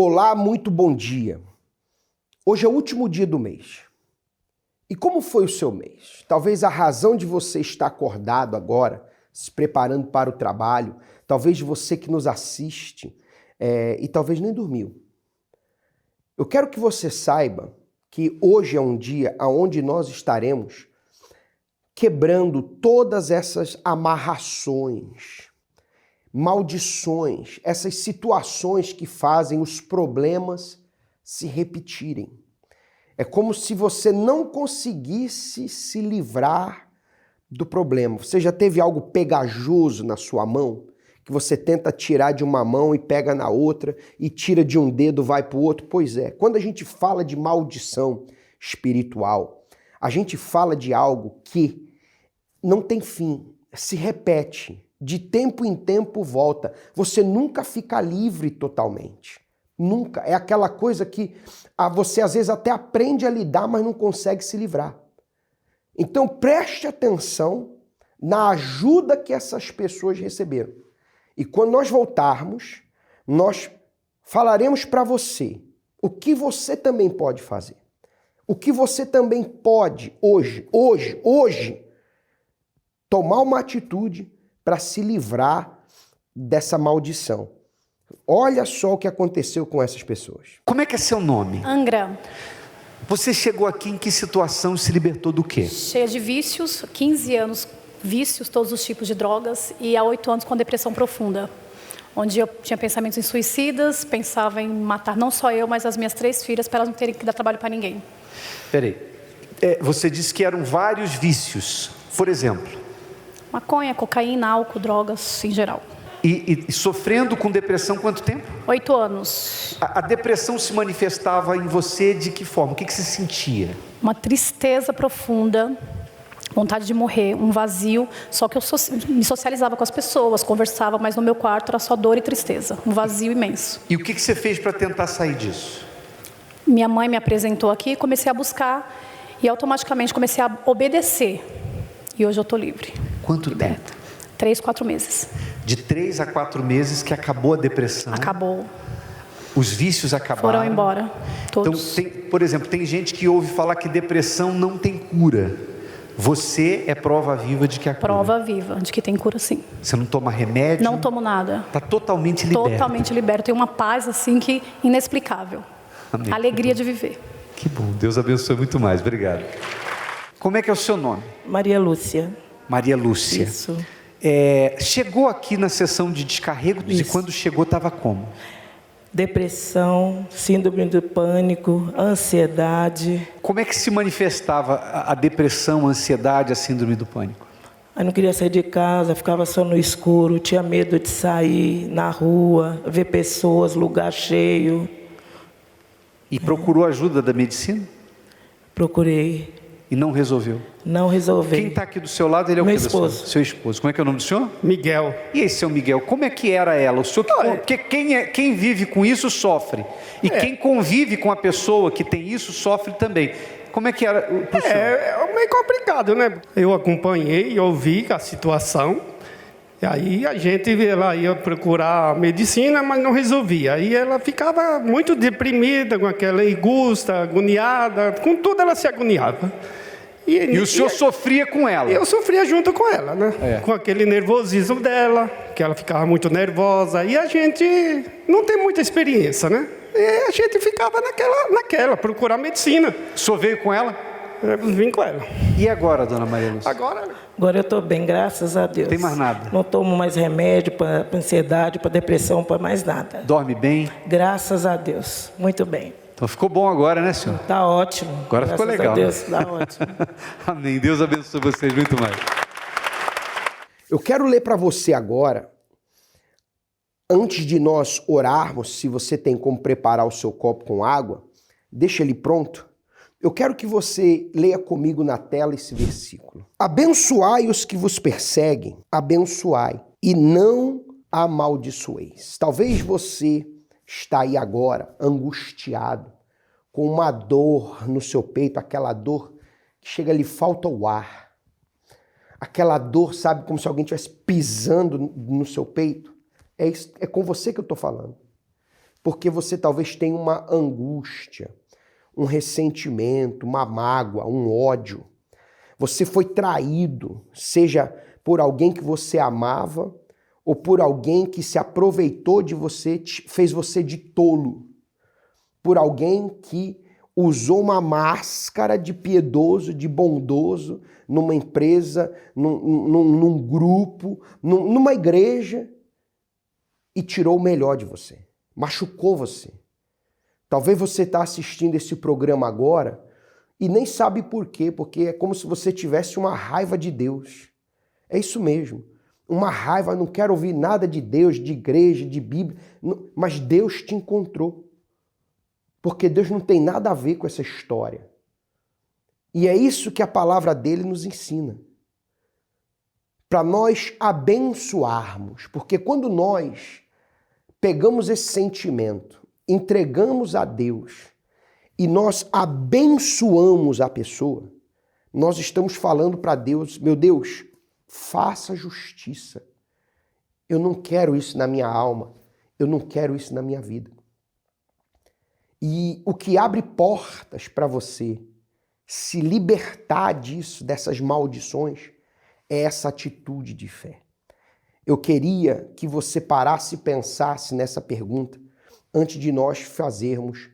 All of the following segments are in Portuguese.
Olá, muito bom dia. Hoje é o último dia do mês. E como foi o seu mês? Talvez a razão de você estar acordado agora, se preparando para o trabalho, talvez você que nos assiste e talvez nem dormiu. Eu quero que você saiba que hoje é um dia onde nós estaremos quebrando todas essas amarrações, maldições, essas situações que fazem os problemas se repetirem. É como se você não conseguisse se livrar do problema. Você já teve algo pegajoso na sua mão, que você tenta tirar de uma mão e pega na outra, e tira de um dedo, vai para o outro? Pois é, quando a gente fala de maldição espiritual, a gente fala de algo que não tem fim, se repete, de tempo em tempo volta. Você nunca fica livre totalmente. Nunca. É aquela coisa que você às vezes até aprende a lidar, mas não consegue se livrar. Então preste atenção na ajuda que essas pessoas receberam. E quando nós voltarmos, nós falaremos para você o que você também pode fazer. O que você também pode hoje, tomar uma atitude para se livrar dessa maldição. Olha só o que aconteceu com essas pessoas. Como é que é seu nome? Angra. Você chegou aqui em que situação e se libertou do quê? Cheia de vícios, 15 anos, vícios, todos os tipos de drogas, e há 8 anos com depressão profunda, onde eu tinha pensamentos em suicidas, pensava em matar não só eu, mas as minhas 3 filhas, para elas não terem que dar trabalho para ninguém. Peraí, você disse que eram vários vícios, por exemplo? Maconha, cocaína, álcool, drogas em geral. E sofrendo com depressão quanto tempo? 8 anos. A depressão se manifestava em você de que forma? O que você sentia? Uma tristeza profunda, vontade de morrer, um vazio, só que eu me socializava com as pessoas, conversava, mas no meu quarto era só dor e tristeza, um vazio imenso. E o que você fez para tentar sair disso? Minha mãe me apresentou aqui, comecei a buscar e automaticamente comecei a obedecer. E hoje eu estou livre. Quanto tempo? 3, 4 meses. De 3 a 4 meses que acabou a depressão. Acabou. Os vícios acabaram. Foram embora, todos. Então, por exemplo, tem gente que ouve falar que depressão não tem cura. Você é prova viva de que há cura. Prova viva de que tem cura, sim. Você não toma remédio? Não tomo nada. Está totalmente liberto. Totalmente liberto. Tenho uma paz assim que inexplicável. Amém. Alegria de viver. Que bom. Deus abençoe muito mais. Obrigado. Como é que é o seu nome? Maria Lúcia. Maria Lúcia. Isso. Chegou aqui na sessão de descarrego e quando chegou estava como? Depressão, síndrome do pânico, ansiedade. Como é que se manifestava a depressão, a ansiedade, a síndrome do pânico? Eu não queria sair de casa, ficava só no escuro, tinha medo de sair na rua, ver pessoas, lugar cheio. E procurou ajuda da medicina? Procurei. E não resolveu? Não resolvi. Quem está aqui do seu lado, ele é o Meu que? esposo. Seu esposo. Como é que é o nome do senhor? Miguel. E aí, seu Miguel, como é que era ela? O senhor porque quem vive com isso sofre. E quem convive com a pessoa que tem isso sofre também. Como é que era pro senhor? É meio complicado, né? Eu acompanhei, ouvi a situação. E aí a gente ela ia procurar medicina, mas não resolvia. Aí ela ficava muito deprimida, com aquela angústia, agoniada. Com tudo ela se agoniava. E o senhor sofria com ela? Eu sofria junto com ela, né? Com aquele nervosismo dela, que ela ficava muito nervosa. E a gente não tem muita experiência, né? E a gente ficava naquela procurar medicina. O senhor veio com ela? Eu vim com ela. E agora, dona Maria Lúcia? Agora eu estou bem, graças a Deus. Tem mais nada? Não tomo mais remédio para ansiedade, para depressão, para mais nada. Dorme bem? Graças a Deus, muito bem. Então ficou bom agora, né, senhor? Tá ótimo. Agora ficou legal. Graças a Deus, tá ótimo. Amém. Deus abençoe vocês muito mais. Eu quero ler para você agora, antes de nós orarmos, se você tem como preparar o seu copo com água, deixa ele pronto. Eu quero que você leia comigo na tela esse versículo. Abençoai os que vos perseguem, abençoai, e não amaldiçoeis. Talvez você está aí agora, angustiado, com uma dor no seu peito, aquela dor que chega ali, falta o ar. Aquela dor, sabe, como se alguém estivesse pisando no seu peito. É com você que eu estou falando. porque você talvez tenha uma angústia, um ressentimento, uma mágoa, um ódio. Você foi traído, seja por alguém que você amava ou por alguém que se aproveitou de você, fez você de tolo. Por alguém que usou uma máscara de piedoso, de bondoso, numa empresa, num grupo, numa igreja, e tirou o melhor de você, machucou você. Talvez você está assistindo esse programa agora e nem sabe por quê, porque é como se você tivesse uma raiva de Deus. É isso mesmo, uma raiva, não quero ouvir nada de Deus, de igreja, de Bíblia, mas Deus te encontrou. Porque Deus não tem nada a ver com essa história. E é isso que a palavra dele nos ensina. Para nós abençoarmos, porque quando nós pegamos esse sentimento, entregamos a Deus e nós abençoamos a pessoa, nós estamos falando para Deus, meu Deus, faça justiça. Eu não quero isso na minha alma, eu não quero isso na minha vida. E o que abre portas para você se libertar disso, dessas maldições, é essa atitude de fé. Eu queria que você parasse e pensasse nessa pergunta antes de nós fazermos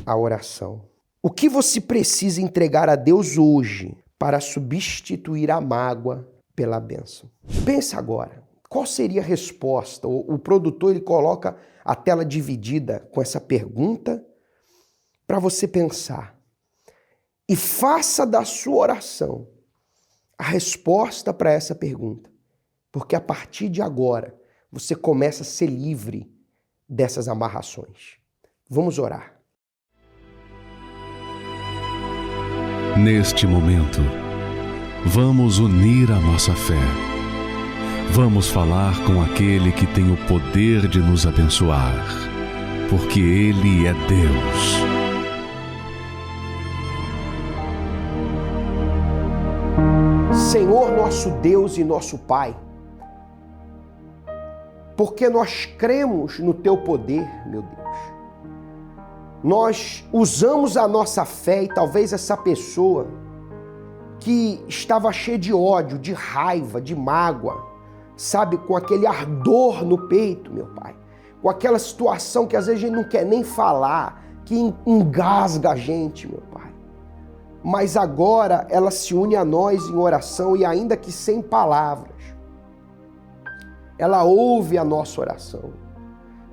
a oração. O que você precisa entregar a Deus hoje para substituir a mágoa pela bênção? Pensa agora, qual seria a resposta? O produtor ele coloca a tela dividida com essa pergunta para você pensar. E faça da sua oração a resposta para essa pergunta. Porque a partir de agora, você começa a ser livre dessas amarrações. Vamos orar. Neste momento, vamos unir a nossa fé. Vamos falar com aquele que tem o poder de nos abençoar, porque Ele é Deus. Senhor, nosso Deus e nosso Pai, porque nós cremos no Teu poder, meu Deus. Nós usamos a nossa fé e talvez essa pessoa que estava cheia de ódio, de raiva, de mágoa, sabe, com aquele ardor no peito, meu Pai, com aquela situação que às vezes a gente não quer nem falar, que engasga a gente, meu Pai. Mas agora ela se une a nós em oração e ainda que sem palavras, ela ouve a nossa oração,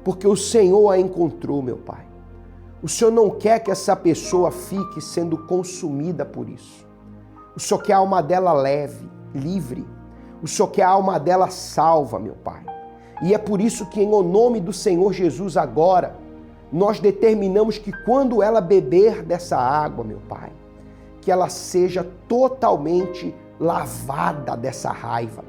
porque o Senhor a encontrou, meu Pai. O Senhor não quer que essa pessoa fique sendo consumida por isso. O Senhor quer a alma dela leve, livre. O Senhor quer a alma dela salva, meu Pai. E é por isso que, em nome do Senhor Jesus, agora, nós determinamos que quando ela beber dessa água, meu Pai, que ela seja totalmente lavada dessa raiva.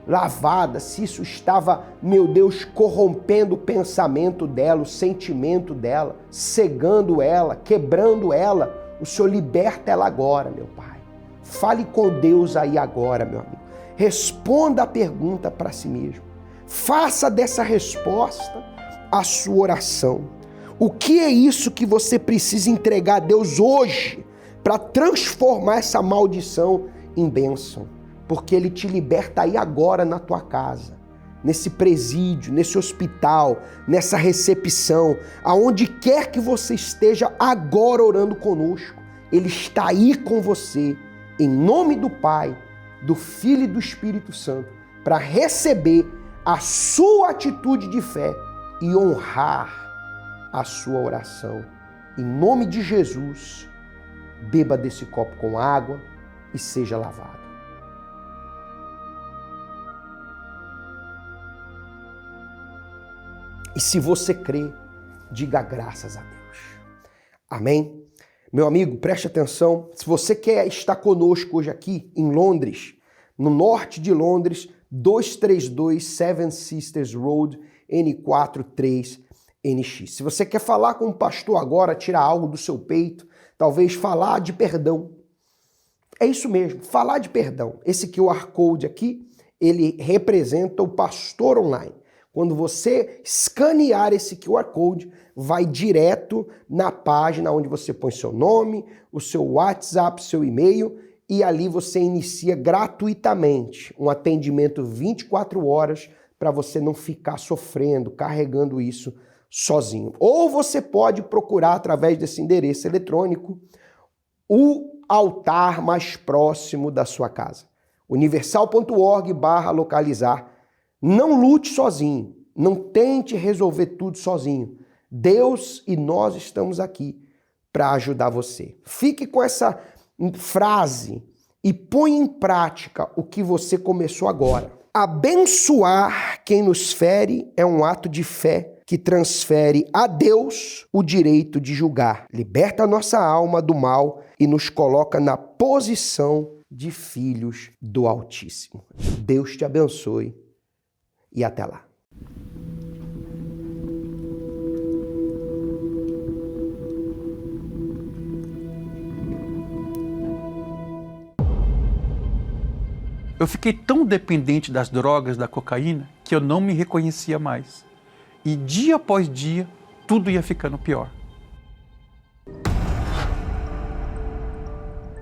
Lavada, se isso estava, meu Deus, corrompendo o pensamento dela, o sentimento dela, cegando ela, quebrando ela, o Senhor liberta ela agora, meu Pai. Fale com Deus aí agora, meu amigo. Responda a pergunta para si mesmo. Faça dessa resposta a sua oração. O que é isso que você precisa entregar a Deus hoje para transformar essa maldição em bênção? Porque Ele te liberta aí agora na tua casa, nesse presídio, nesse hospital, nessa recepção, aonde quer que você esteja agora orando conosco, Ele está aí com você, em nome do Pai, do Filho e do Espírito Santo, para receber a sua atitude de fé e honrar a sua oração. Em nome de Jesus, beba desse copo com água e seja lavado. E se você crê, diga graças a Deus. Amém? Meu amigo, preste atenção. Se você quer estar conosco hoje aqui em Londres, no norte de Londres, 232 Seven Sisters Road, N43NX. Se você quer falar com o pastor agora, tirar algo do seu peito, talvez falar de perdão. É isso mesmo, falar de perdão. Esse QR Code aqui, ele representa o Pastor Online. Quando você escanear esse QR Code, vai direto na página onde você põe seu nome, o seu WhatsApp, seu e-mail, e ali você inicia gratuitamente um atendimento 24 horas para você não ficar sofrendo, carregando isso sozinho. Ou você pode procurar através desse endereço eletrônico o altar mais próximo da sua casa. universal.org/localizar. Não lute sozinho, não tente resolver tudo sozinho. Deus e nós estamos aqui para ajudar você. Fique com essa frase e põe em prática o que você começou agora. Abençoar quem nos fere é um ato de fé que transfere a Deus o direito de julgar. Liberta a nossa alma do mal e nos coloca na posição de filhos do Altíssimo. Deus te abençoe e até lá. Eu fiquei tão dependente das drogas, da cocaína, que eu não me reconhecia mais. E dia após dia, tudo ia ficando pior.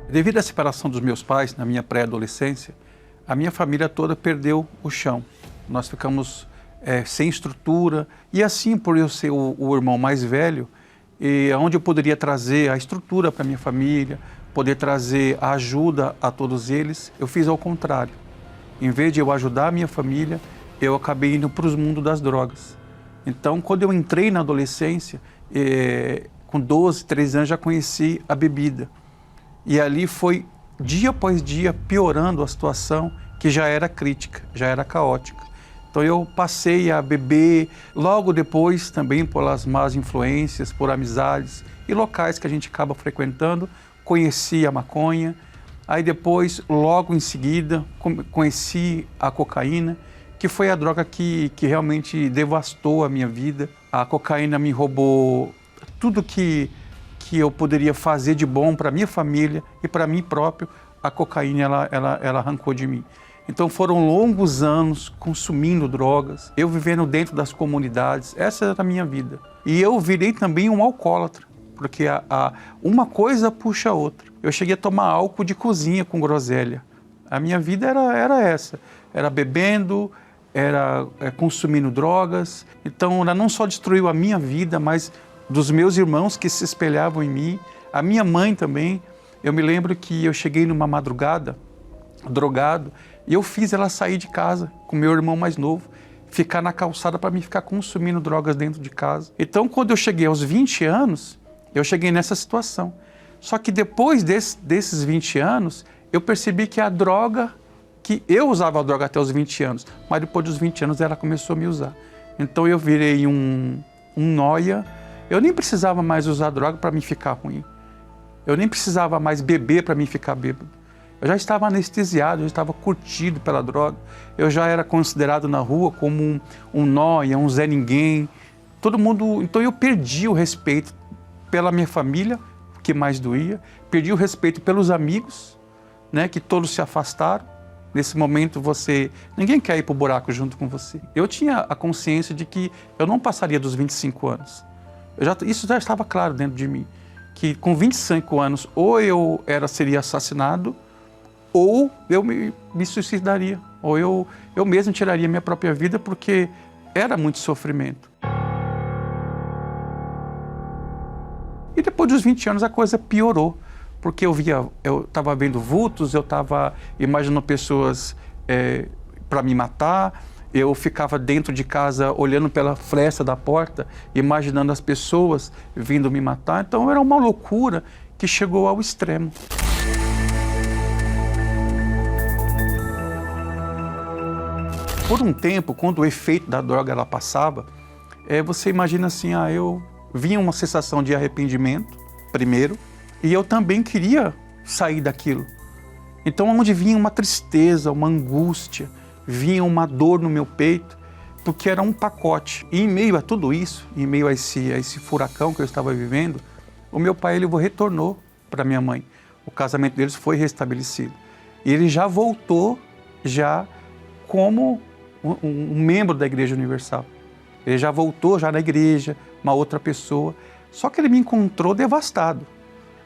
Devido à separação dos meus pais na minha pré-adolescência, a minha família toda perdeu o chão. Nós ficamos sem estrutura, e assim, por eu ser o irmão mais velho, onde eu poderia trazer a estrutura para minha família, poder trazer a ajuda a todos eles, eu fiz ao contrário. Em vez de eu ajudar a minha família, eu acabei indo para os mundos das drogas. Então, quando eu entrei na adolescência, com 12, 13 anos, já conheci a bebida. E ali foi, dia após dia, piorando a situação, que já era crítica, já era caótica. Então eu passei a beber, logo depois também pelas más influências, por amizades e locais que a gente acaba frequentando, conheci a maconha, aí depois, logo em seguida, conheci a cocaína, que foi a droga que realmente devastou a minha vida. A cocaína me roubou tudo que eu poderia fazer de bom para minha família e para mim próprio, a cocaína ela arrancou de mim. Então foram longos anos consumindo drogas, eu vivendo dentro das comunidades, essa era a minha vida. E eu virei também um alcoólatra, porque uma coisa puxa a outra. Eu cheguei a tomar álcool de cozinha com groselha. A minha vida era essa, era bebendo, era consumindo drogas. Então ela não só destruiu a minha vida, mas dos meus irmãos que se espelhavam em mim, a minha mãe também. Eu me lembro que eu cheguei numa madrugada, drogado, e eu fiz ela sair de casa com meu irmão mais novo, ficar na calçada para mim ficar consumindo drogas dentro de casa. Então, quando eu cheguei aos 20 anos, eu cheguei nessa situação. Só que depois desses 20 anos, eu percebi que a droga, que eu usava a droga até os 20 anos, mas depois dos 20 anos ela começou a me usar. Então eu virei um nóia. Eu nem precisava mais usar droga para me ficar ruim. Eu nem precisava mais beber para me ficar bêbado. Eu já estava anestesiado, eu já estava curtido pela droga. Eu já era considerado na rua como um nóia, um Zé Ninguém. Todo mundo... Então eu perdi o respeito pela minha família, que mais doía. Perdi o respeito pelos amigos, né, que todos se afastaram. Nesse momento ninguém quer ir para o buraco junto com você. Eu tinha a consciência de que eu não passaria dos 25 anos. Isso já estava claro dentro de mim. Que com 25 anos, ou eu seria assassinado, ou eu me suicidaria, ou eu mesmo tiraria minha própria vida, porque era muito sofrimento. E depois dos 20 anos a coisa piorou, porque eu estava vendo vultos, eu estava imaginando pessoas para me matar, eu ficava dentro de casa olhando pela fresta da porta, imaginando as pessoas vindo me matar. Então era uma loucura que chegou ao extremo. Por um tempo, quando o efeito da droga ela passava, você imagina assim, eu vinha uma sensação de arrependimento, primeiro, e eu também queria sair daquilo. Então, onde vinha uma tristeza, uma angústia, vinha uma dor no meu peito, porque era um pacote. E em meio a tudo isso, em meio a esse furacão que eu estava vivendo, o meu pai ele retornou para minha mãe. O casamento deles foi restabelecido. E ele já voltou, já como um membro da Igreja Universal. Ele já voltou já na igreja, uma outra pessoa. Só que ele me encontrou devastado.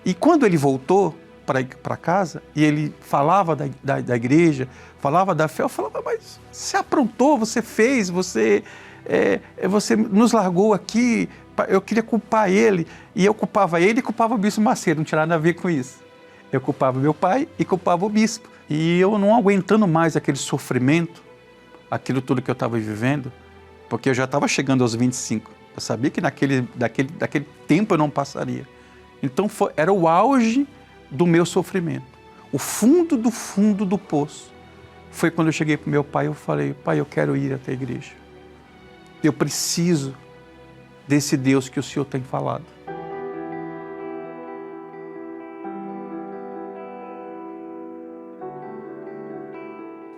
E quando ele voltou para casa, e ele falava da igreja, falava da fé, eu falava, mas você aprontou, você fez, você nos largou aqui, eu queria culpar ele. E eu culpava ele e culpava o bispo Macedo, não tinha nada a ver com isso. Eu culpava meu pai e culpava o bispo. E eu não aguentando mais aquele sofrimento, aquilo tudo que eu estava vivendo, porque eu já estava chegando aos 25. Eu sabia que daquele tempo eu não passaria. Então era o auge do meu sofrimento. O fundo do poço. Foi quando eu cheguei para o meu pai e eu falei, pai, eu quero ir até a igreja. Eu preciso desse Deus que o Senhor tem falado.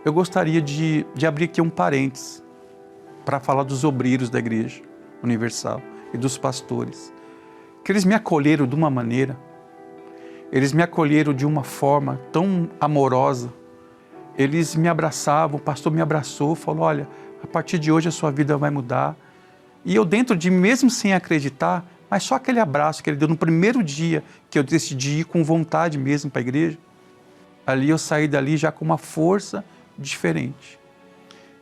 Eu gostaria de abrir aqui um parênteses para falar dos obreiros da Igreja Universal e dos pastores. Que eles me acolheram de uma maneira, eles me acolheram de uma forma tão amorosa. Eles me abraçavam, o pastor me abraçou, falou, olha, a partir de hoje a sua vida vai mudar. E eu dentro de mim, mesmo sem acreditar, mas só aquele abraço que ele deu no primeiro dia que eu decidi ir com vontade mesmo para a igreja, ali eu saí dali já com uma força diferente.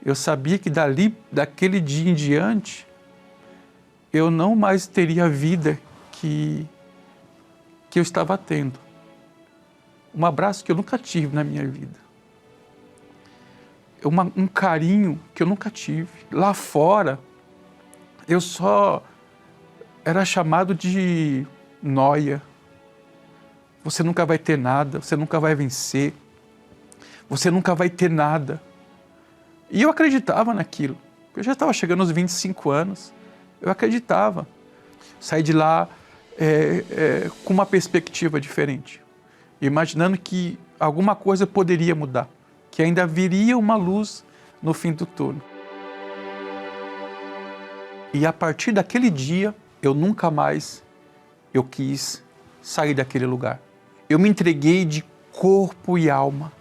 Eu sabia que daquele dia em diante, eu não mais teria a vida que eu estava tendo. Um abraço que eu nunca tive na minha vida. Um carinho que eu nunca tive. Lá fora, eu só era chamado de nóia. Você nunca vai ter nada, você nunca vai vencer, você nunca vai ter nada. E eu acreditava naquilo. Eu já estava chegando aos 25 anos, eu acreditava. Saí de lá com uma perspectiva diferente, imaginando que alguma coisa poderia mudar, que ainda viria uma luz no fim do túnel. E a partir daquele dia, eu nunca mais quis sair daquele lugar. Eu me entreguei de corpo e alma.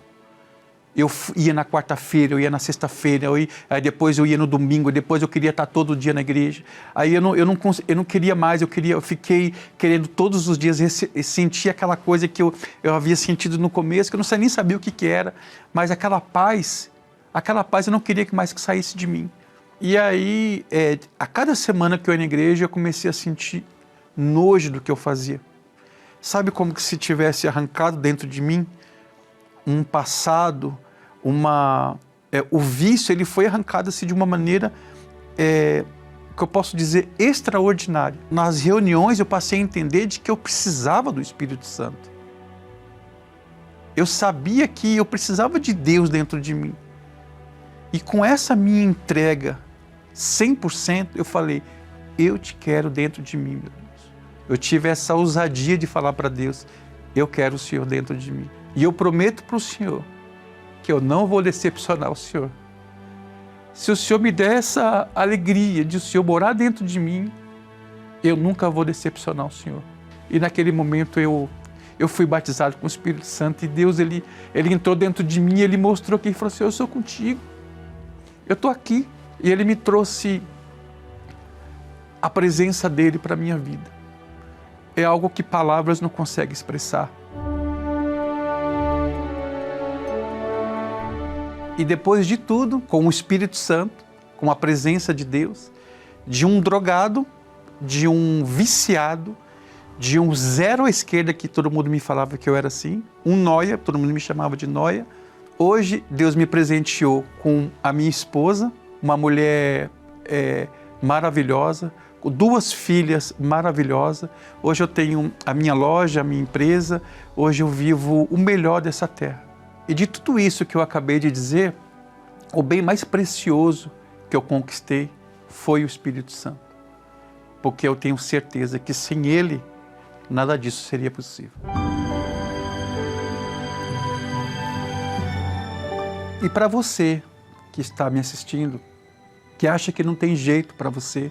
Eu ia na quarta-feira, eu ia na sexta-feira, aí depois eu ia no domingo, depois eu queria estar todo dia na igreja. Aí eu não queria mais, eu fiquei querendo todos os dias sentir aquela coisa que eu havia sentido no começo, que eu nem sabia o que era, mas aquela paz eu não queria que mais que saísse de mim. E aí, a cada semana que eu ia na igreja, eu comecei a sentir nojo do que eu fazia. Sabe como que se tivesse arrancado dentro de mim um passado, o vício, ele foi arrancado assim, de uma maneira, que eu posso dizer, extraordinária. Nas reuniões eu passei a entender de que eu precisava do Espírito Santo. Eu sabia que eu precisava de Deus dentro de mim. E com essa minha entrega 100%, eu falei, eu te quero dentro de mim, meu Deus. Eu tive essa ousadia de falar para Deus, eu quero o Senhor dentro de mim. E eu prometo para o Senhor que eu não vou decepcionar o Senhor. Se o Senhor me der essa alegria de o Senhor morar dentro de mim, eu nunca vou decepcionar o Senhor. E naquele momento eu fui batizado com o Espírito Santo e Deus, ele entrou dentro de mim e ele mostrou que ele falou assim, eu sou contigo, eu estou aqui. E ele me trouxe a presença dele para a minha vida. É algo que palavras não conseguem expressar. E depois de tudo, com o Espírito Santo, com a presença de Deus, de um drogado, de um viciado, de um zero à esquerda, que todo mundo me falava que eu era assim, um nóia, todo mundo me chamava de nóia. Hoje, Deus me presenteou com a minha esposa, uma mulher maravilhosa, com 2 filhas maravilhosas. Hoje eu tenho a minha loja, a minha empresa, hoje eu vivo o melhor dessa terra. E de tudo isso que eu acabei de dizer, o bem mais precioso que eu conquistei foi o Espírito Santo. Porque eu tenho certeza que sem Ele, nada disso seria possível. E para você que está me assistindo, que acha que não tem jeito para você,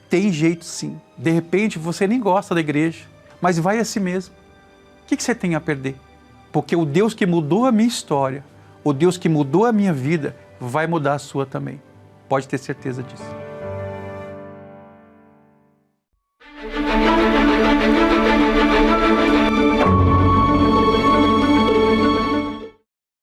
tem jeito sim. De repente você nem gosta da igreja, mas vai assim mesmo. O que você tem a perder? Porque o Deus que mudou a minha história, o Deus que mudou a minha vida, vai mudar a sua também. Pode ter certeza disso.